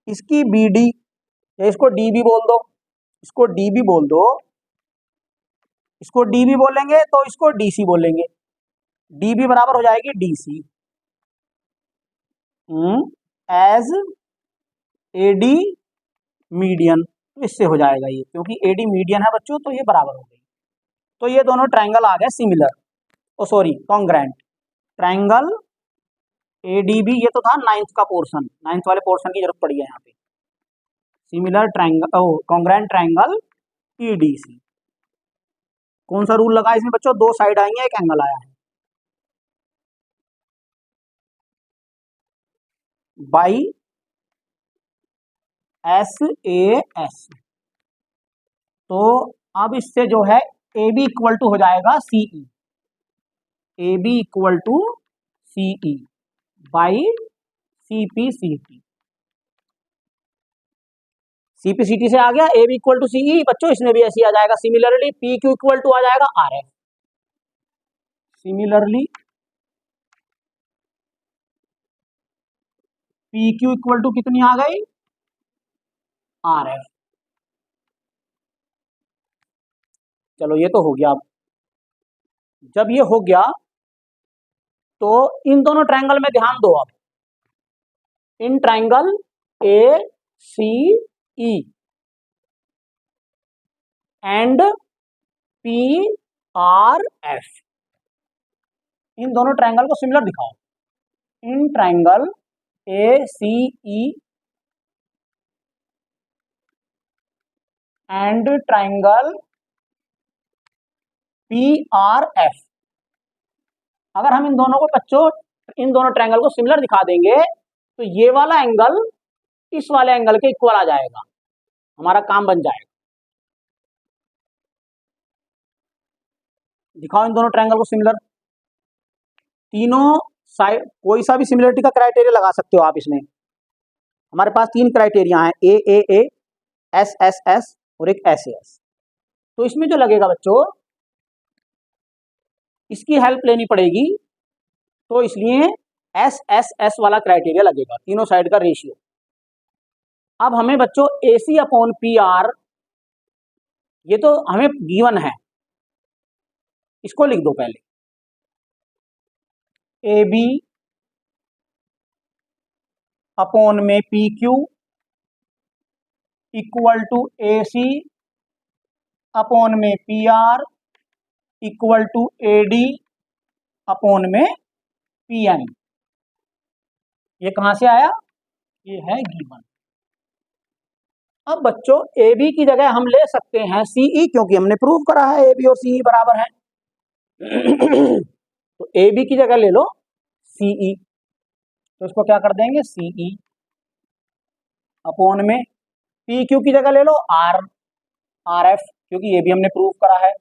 इसकी बी डी, या इसको डी बी बोल दो, इसको डी बी बोल दो, इसको डी बी बोलेंगे तो इसको डी सी बोलेंगे। डी बी बराबर हो जाएगी D C as A D median. तो इससे हो जाएगा ये, क्योंकि ए डी मीडियन है बच्चों, तो ये बराबर हो गई। तो ये दोनों ट्रायंगल आ गए similar, oh sorry congruent. Triangle A D B, ये तो था नाइन्थ का पोर्शन, नाइन्थ वाले पोर्शन की जरूरत पड़ी है यहाँ पे। Similar triangle, or congruent triangle E D C. कौन सा रूल लगा इसमें बच्चों? दो साइड आएंगे, एक एंगल आया है। By S A S. तो अब इससे जो है ए बी इक्वल टू हो जाएगा CE, A B equal to CE by C P C T. CPCT से आ गया A B equal to CE बच्चों, इसमें भी ऐसे ही आ जाएगा। Similarly P Q equal to आ जाएगा R F. Similarly P Q equal to कितनी आ गई? R F. चलो ये तो हो गया। अब जब ये हो गया तो इन दोनों ट्रायंगल में ध्यान दो। अब in triangle A C E and P R F, इन दोनों ट्रायंगल को सिमिलर दिखाओ। In triangle A C E and triangle P R F, अगर हम इन दोनों को बच्चों, इन दोनों ट्रायंगल को सिमिलर दिखा देंगे तो ये वाला एंगल इस वाले एंगल के इक्वल आ जाएगा, हमारा काम बन जाएगा। दिखाओ इन दोनों ट्रायंगल को सिमिलर। तीनों साइड कोई सा भी सिमिलरिटी का क्राइटेरिया लगा सकते हो आप इसमें। हमारे पास तीन क्राइटेरिया हैं, ए एस एस एस और एक एस एस। तो इसमें जो लगेगा बच्चों, इसकी हेल्प लेनी पड़ेगी, तो इसलिए एस एस एस वाला क्राइटेरिया लगेगा, तीनों साइड का रेशियो। अब हमें बच्चों A C upon P R, ये तो हमें गिवन है, इसको लिख दो पहले। ए बी अपॉन में P Q equal to A C upon में P R equal to A D upon में पी एम। ये कहां से आया? ये है गिवन। अब बच्चों ए बी की जगह हम ले सकते हैं सीई, क्योंकि हमने प्रूव करा है ए बी और सीई बराबर है। तो ए बी की जगह ले लो सीई, तो इसको क्या कर देंगे? सीई अपॉन में पी क्यू की जगह ले लो आर आर एफ, क्योंकि ये भी हमने प्रूव करा है।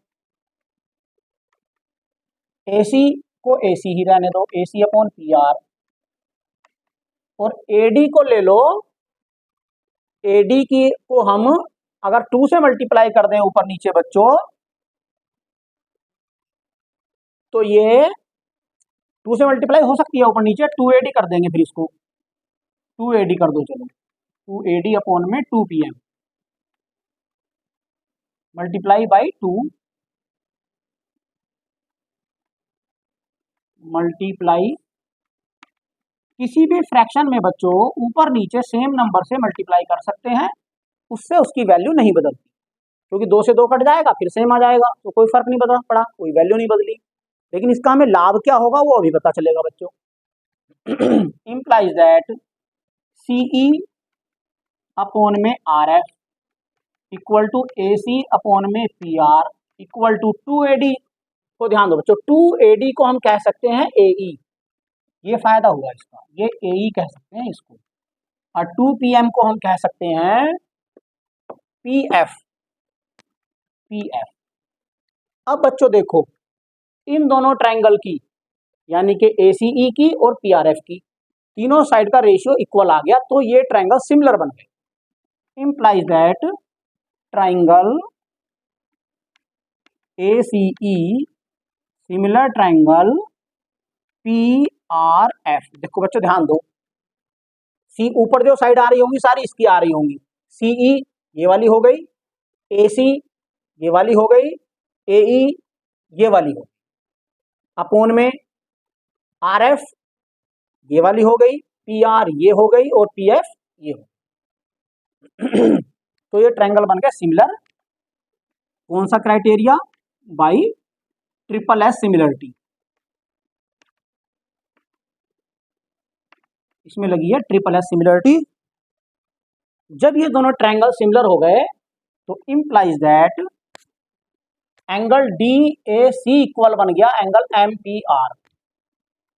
एसी को एसी ही रहने दो, एसी अपॉन पी आर। और एडी को ले लो, एडी की को हम अगर 2 से मल्टीप्लाई कर दें ऊपर नीचे बच्चों, तो ये 2 से मल्टीप्लाई हो सकती है ऊपर नीचे, 2AD कर देंगे, फिर इसको 2AD कर दो। चलो 2AD अपॉन में 2PM मल्टीप्लाई बाई 2 मल्टीप्लाई। किसी भी फ्रैक्शन में बच्चों ऊपर नीचे सेम नंबर से मल्टीप्लाई कर सकते हैं, उससे उसकी वैल्यू नहीं बदलती, क्योंकि 2 से 2 कट जाएगा फिर सेम आ जाएगा, तो कोई फर्क नहीं बदल पड़ा, कोई वैल्यू नहीं बदली। लेकिन इसका हमें लाभ क्या होगा वो अभी पता चलेगा बच्चों। इंप्लाइज दैट सीई अपॉन में R F equal to A C upon में P R equal to 2AD तो ध्यान दो बच्चों, 2AD को हम कह सकते हैं AE, ये फायदा हुआ इसका, ये AE कह सकते हैं इसको, और 2PM को हम कह सकते हैं PF। अब बच्चों देखो, इन दोनों ट्रायंगल की यानी कि ACE की और PRF की तीनों साइड का रेशियो इक्वल आ गया, तो ये ट्रायंगल सिमिलर बन गए। Implies that triangle ACE similar triangle PRF। देखो बच्चों ध्यान दो, सी ऊपर जो साइड आ रही होंगी सारी इसकी आ रही होंगी, CE ये वाली हो गई, AC ये वाली हो गई, AE ये वाली हो गई, अपोन में RF ये वाली हो गई, PR ये हो गई और PF ये हो गई। तो ये ट्रायंगल बन गया सिमिलर। कौन सा क्राइटेरिया? By SSS similarity. इसमें लगी है SSS सिमिलरिटी। जब ये दोनों ट्रायंगल सिमिलर हो गए तो implies that angle DAC equal बन गया angle MPR।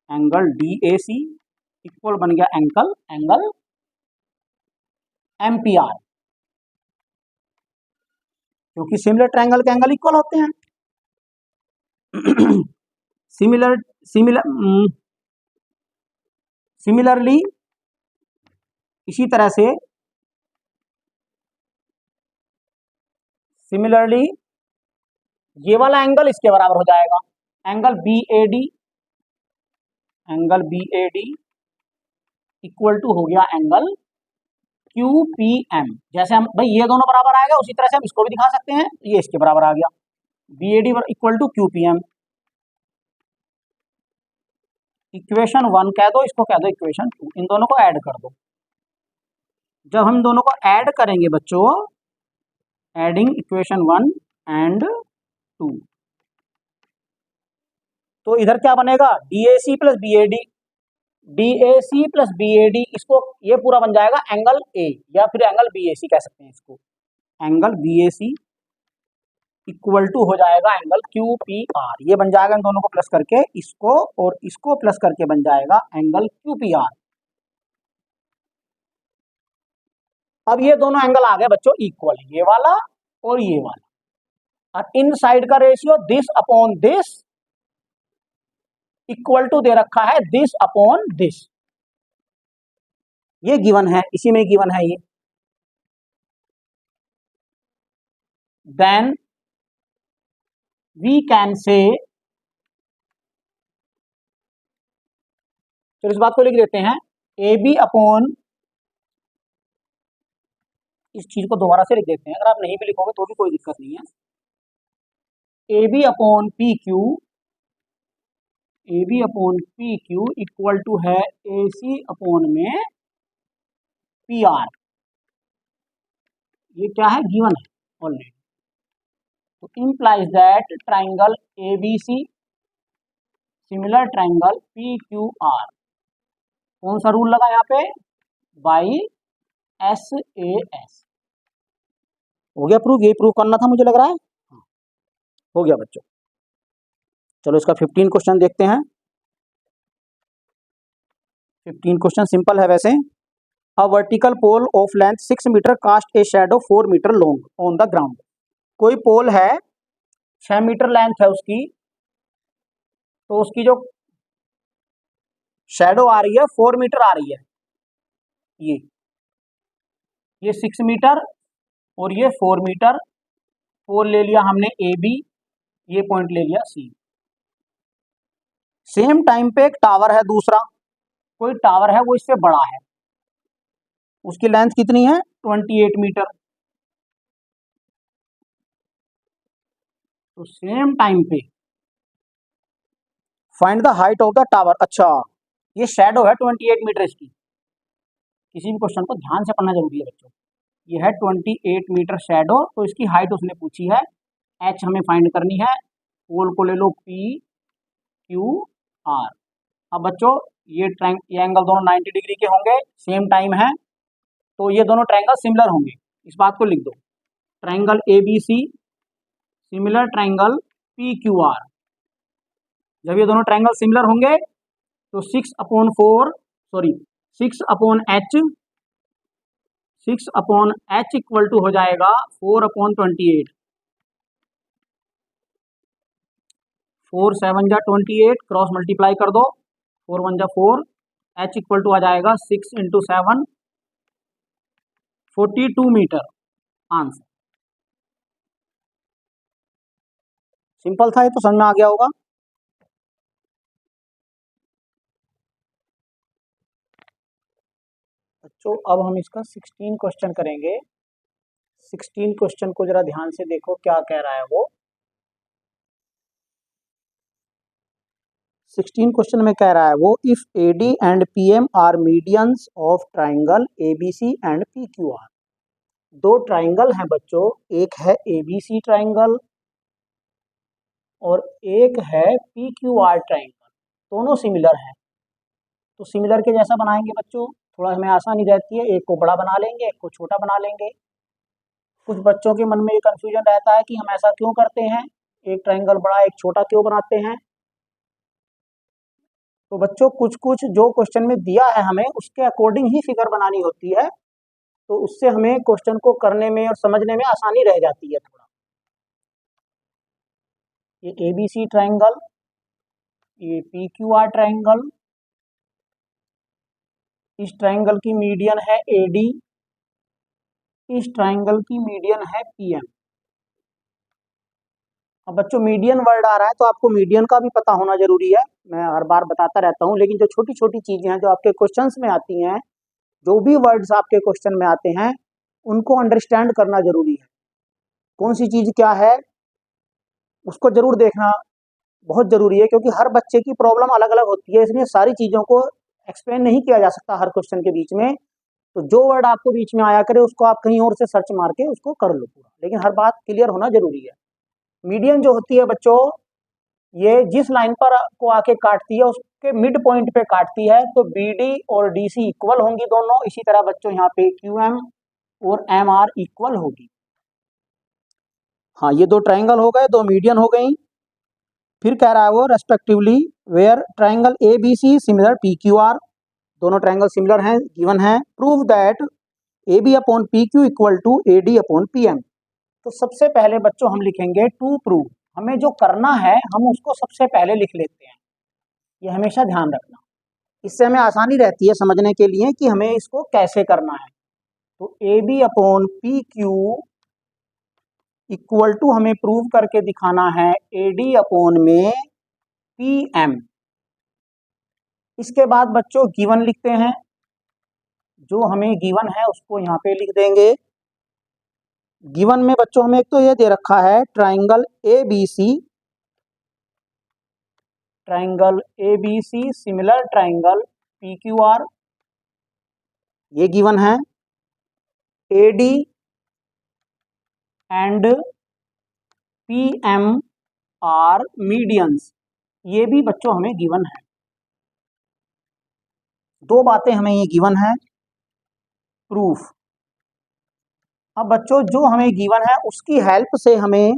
Angle DAC equal बन गया एंगल MPR, क्योंकि सिमिलर ट्रायंगल के एंगल इक्वल होते हैं। सिमिलरली इसी तरह से सिमिलरली ये वाला एंगल इसके बराबर हो जाएगा, एंगल BAD इक्वल टू हो गया एंगल QPM। जैसे हम भाई ये दोनों बराबर आएगा उसी तरह से हम इसको भी दिखा सकते हैं, ये इसके बराबर आ गया, BAD equal to QPM। Equation 1 कह दो, इसको कह दो इक्वेशन 2, इन दोनों को ऐड कर दो। जब हम दोनों को ऐड करेंगे बच्चों, एडिंग इक्वेशन 1 एंड 2, तो इधर क्या बनेगा? DAC प्लस BAD, इसको ये पूरा बन जाएगा एंगल A, या फिर एंगल BAC कह सकते हैं इसको, एंगल BAC इक्वल टू हो जाएगा एंगल QPR। ये बन जाएगा इन दोनों को प्लस करके इसको और इसको प्लस करके बन जाएगा एंगल QPR। अब ये दोनों एंगल आ गए बच्चों इक्वल, ये वाला और ये वाला, और इन साइड का ratio this upon this equal to दे रखा है दिस अपॉन दिस। ये गिवन है, इसी में गिवन है ये। देन वी कैन से, तो इस बात को लिख देते हैं AB अपॉन, इस चीज को दोबारा से लिख देते हैं, अगर आप नहीं भी लिखोगे तो भी कोई दिक्कत नहीं है। AB upon PQ equal to है AC अपॉन में PR। ये क्या है? गिवन है ऑलरेडी। तो implies that triangle ABC similar triangle PQR। कौन सा रूल लगा यहाँ पे? By SAS। हो गया प्रूफ? यही प्रूफ करना था मुझे लग रहा है। हो गया बच्चों। चलो इसका 15 क्वेश्चन देखते हैं। 15 क्वेश्चन सिंपल है वैसे। A vertical pole of length 6 metre cast a shadow 4 metre long on the ground. कोई पोल है 6 मीटर लेंथ है उसकी, तो उसकी जो शैडो आ रही है 4 मीटर आ रही है। ये 6 मीटर और ये 4 मीटर। पोल ले लिया हमने AB, ये पॉइंट ले लिया C। सेम टाइम पे एक टावर है दूसरा, कोई टावर है वो इससे बड़ा है, उसकी लेंथ कितनी है? 28 मीटर। तो सेम टाइम पे find the height of the tower. अच्छा, ये शैडो है 28 मीटर इसकी। किसी भी क्वेश्चन को ध्यान से पढ़ना जरूरी है बच्चों। ये है 28 मीटर शैडो, तो इसकी हाइट उसने पूछी है, H हमें फाइंड करनी है। पोल को ले लो PQR। अब बच्चों ये एंगल दोनों 90 डिग्री के होंगे, सेम टाइम है, तो ये दोनों ट्रायंगल सिमिलर होंगे। इस बात को लिख दो, triangle ABC similar triangle PQR। जब ये दोनों ट्राइंगल सिमिलर होंगे तो 6/H इक्वल टू हो जाएगा 4/28। 4 7 जा 28, क्रॉस मल्टीप्लाई कर दो, 4 1 जा 4, H इक्वल टू आ जाएगा 6 × 7 42 मीटर। आंसर सिंपल था, ये तो समझ में आ गया होगा। बच्चों अब हम इसका 16 क्वेश्चन करेंगे। 16 क्वेश्चन को जरा ध्यान से देखो क्या कह रहा है वो। 16 क्वेश्चन में कह रहा है वो, if AD and PM are medians of triangle ABC and PQR। दो ट्राइंगल हैं बच्चों, एक है ABC ट्राइंगल और एक है PQR ट्राइंगल, दोनों सिमिलर हैं। तो सिमिलर के जैसा बनाएंगे बच्चों, थोड़ा हमें आसानी रहती है, एक को बड़ा बना लेंगे, एक को छोटा बना लेंगे। कुछ बच्चों के मन में ये कन्फ्यूजन रहता है कि हम ऐसा क्यों करते हैं, एक ट्राइंगल बड़ा एक छोटा क्यों बनाते हैं। तो बच्चों कुछ कुछ जो क्वेश्चन में दिया है हमें उसके अकॉर्डिंग ही फिगर बनानी होती है, तो उससे हमें क्वेश्चन को करने में और समझने में आसानी रह जाती है थोड़ा। ये ABC ट्राइंगल, ये PQR ट्राइंगल, इस ट्राइंगल की मीडियन है AD, इस ट्राइंगल की मीडियन है PM। अब बच्चों मीडियन वर्ड आ रहा है तो आपको मीडियन का भी पता होना जरूरी है, मैं हर बार बताता रहता हूँ, लेकिन जो छोटी छोटी चीजें हैं जो आपके क्वेश्चंस में आती हैं, जो भी वर्ड्स आपके क्वेश्चन में आते हैं उनको अंडरस्टैंड करना जरूरी है। कौन सी चीज क्या है उसको जरूर देखना बहुत जरूरी है, क्योंकि हर बच्चे की प्रॉब्लम अलग अलग होती है, इसलिए सारी चीजों को एक्सप्लेन नहीं किया जा सकता हर क्वेश्चन के बीच में। तो जो वर्ड आपको बीच में आया करे उसको आप कहीं और से सर्च मार के उसको कर लो पूरा, लेकिन हर बात क्लियर होना जरूरी है। मीडियन जो होती है बच्चों, ये जिस लाइन पर को आके काटती है उसके मिड पॉइंट पे काटती है, तो BD और DC इक्वल होंगी दोनों। इसी तरह बच्चों यहाँ पे QM और MR इक्वल होगी। हाँ, ये दो ट्राइंगल हो गए, दो मीडियन हो गई। फिर कह रहा है वो respectively where triangle ABC similar PQR, दोनों ट्राइंगल सिमिलर हैं, गिवन है। Prove that AB/PQ equal to AD/PM। तो सबसे पहले बच्चों हम लिखेंगे टू प्रूव। हमें जो करना है हम उसको सबसे पहले लिख लेते हैं, ये हमेशा ध्यान रखना, इससे हमें आसानी रहती है समझने के लिए कि हमें इसको कैसे करना है। तो AB/PQ इक्वल टू हमें प्रूव करके दिखाना है AD/ PM। इसके बाद बच्चों गिवन लिखते हैं, जो हमें गिवन है उसको यहाँ पे लिख देंगे। गिवन में बच्चों हमें एक तो ये दे रखा है triangle ABC, similar triangle PQR, ये गिवन है। AD and PM are medians, ये भी बच्चों हमें गिवन है। दो बातें हमें ये गिवन है। प्रूफ, अब बच्चों जो हमें गिवन है उसकी हेल्प से हमें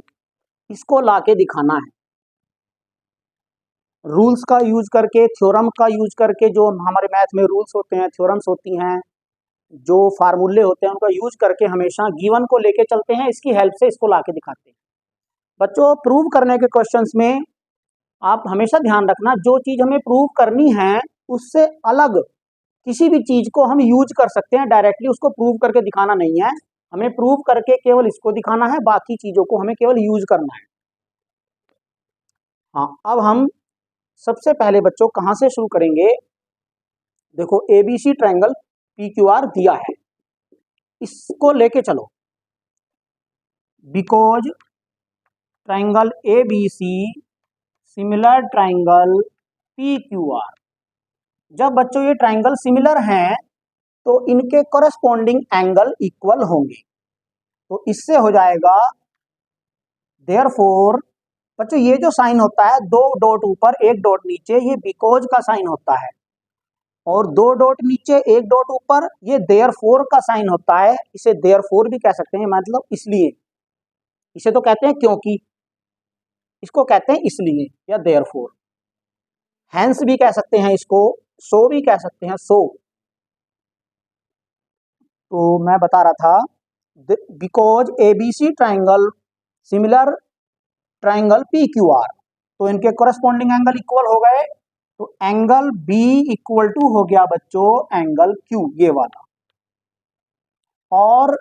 इसको लाके दिखाना है। रूल्स का यूज करके, थ्योरम का यूज करके, जो हमारे मैथ में रूल्स होते हैं, थ्योरम्स होती हैं, जो फार्मूले होते हैं, उनका यूज करके हमेशा गिवन को लेके चलते हैं, इसकी हेल्प से इसको लाके दिखाते हैं। बच्चों प्रूव करने के क्वेश्चंस में आप हमेशा ध्यान रखना, जो चीज हमें प्रूव करनी है उससे अलग किसी भी चीज को हम यूज कर सकते हैं, डायरेक्टली उसको प्रूव करके दिखाना नहीं है। हमें प्रूव करके केवल इसको दिखाना है, बाकी चीजों को हमें केवल यूज करना है। हाँ, अब हम सबसे पहले बच्चों कहां से शुरू करेंगे। देखो ABC ट्राइंगल PQR दिया है, इसको लेके चलो। Because triangle ABC similar triangle PQR, जब बच्चों ये ट्राइंगल सिमिलर हैं तो इनके कॉरेस्पॉन्डिंग एंगल इक्वल होंगे, तो इससे हो जाएगा देयरफॉर। बच्चों ये जो साइन होता है, दो डॉट ऊपर एक डॉट नीचे, ये बिकॉज का साइन होता है, और दो डॉट नीचे एक डॉट ऊपर ये देयरफॉर का साइन होता है। इसे देयरफॉर भी कह सकते हैं, मतलब इसलिए, इसे तो कहते हैं क्योंकि, इसको कहते हैं इसलिए या देयरफॉर। हैंस भी कह सकते हैं इसको, सो भी कह सकते हैं, सो। तो मैं बता रहा था, because ABC triangle similar triangle PQR, तो इनके कोरस्पॉन्डिंग एंगल इक्वल हो गए, तो एंगल B इक्वल टू हो गया बच्चों एंगल Q, ये वाला। और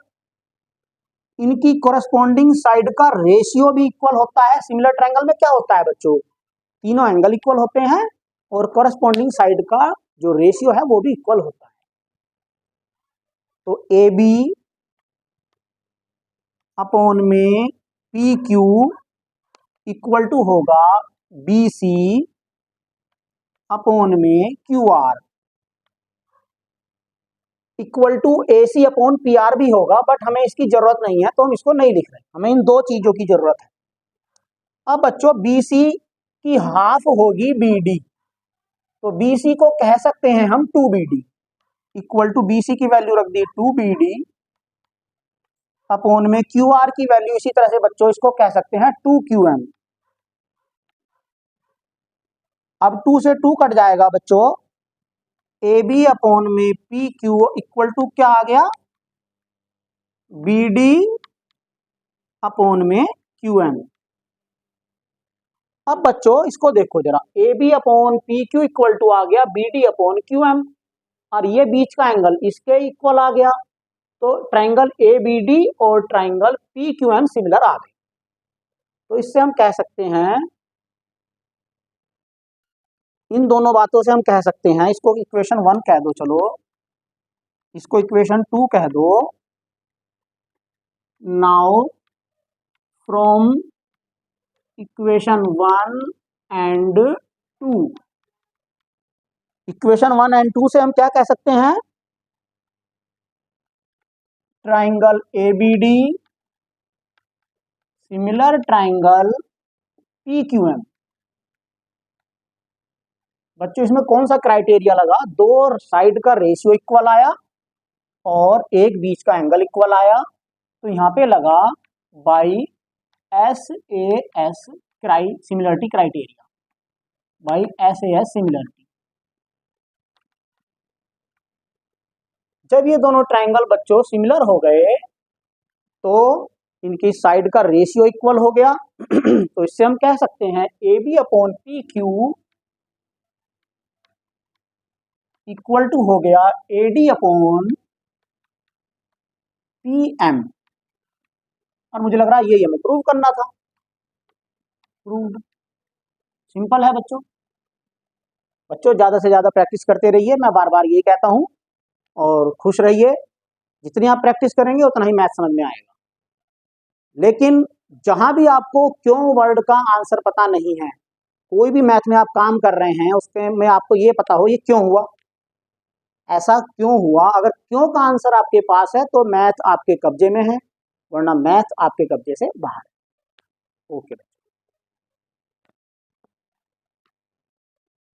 इनकी कोरस्पॉन्डिंग साइड का रेशियो भी इक्वल होता है। सिमिलर ट्राइंगल में क्या होता है बच्चों, तीनों एंगल इक्वल होते हैं और कोरस्पॉन्डिंग साइड का जो रेशियो है वो भी इक्वल होता है। तो AB अपॉन में PQ इक्वल टू होगा BC अपॉन में QR equal to AC upon PR भी होगा, बट हमें इसकी जरूरत नहीं है तो हम इसको नहीं लिख रहे, हमें इन दो चीजों की जरूरत है। अब बच्चों BC की हाफ होगी BD, तो BC को कह सकते हैं हम 2BD इक्वल टू BC की वैल्यू रख दी 2BD अपॉन में QR की वैल्यू इसी तरह से बच्चों इसको कह सकते हैं 2QM। अब 2 से 2 कट जाएगा बच्चों, AB अपॉन में PQ इक्वल टू क्या आ गया, BD अपॉन में QM। अब बच्चों इसको देखो जरा, AB upon PQ equal to आ गया BD अपॉन QM, और ये बीच का एंगल इसके इक्वल आ गया, तो ट्राइंगल ABD और ट्राइंगल PQM सिमिलर आ गए। तो इससे हम कह सकते हैं, इन दोनों बातों से हम कह सकते हैं, इसको इक्वेशन 1 कह दो, चलो इसको इक्वेशन 2 कह दो। Now from equation 1 and 2, equation 1 and 2 से हम क्या कह सकते हैं, triangle ABD similar triangle PQM। बच्चों इसमें कौन सा क्राइटेरिया लगा, दो साइड का रेशियो इक्वल आया और एक बीच का एंगल इक्वल आया, तो यहाँ पे लगा by SAS similarity criteria, by SAS similarity. जब ये दोनों ट्राइंगल बच्चों सिमिलर हो गए तो इनकी साइड का रेशियो इक्वल हो गया तो इससे हम कह सकते हैं AB upon PQ equal to हो गया AD अपॉन PM। और मुझे लग रहा है ये हमें प्रूव करना था, प्रूव्ड। सिंपल है बच्चों। बच्चों ज्यादा से ज्यादा प्रैक्टिस करते रहिए, मैं बार बार यही कहता हूँ, और खुश रहिए। जितनी आप प्रैक्टिस करेंगे उतना ही मैथ समझ में आएगा। लेकिन जहां भी आपको क्यों वर्ड का आंसर पता नहीं है, कोई भी मैथ में आप काम कर रहे हैं उसके में आपको ये पता हो ये क्यों हुआ, ऐसा क्यों हुआ, अगर क्यों का आंसर आपके पास है तो मैथ आपके कब्जे में है, वरना मैथ आपके कब्जे से बाहर है। ओके।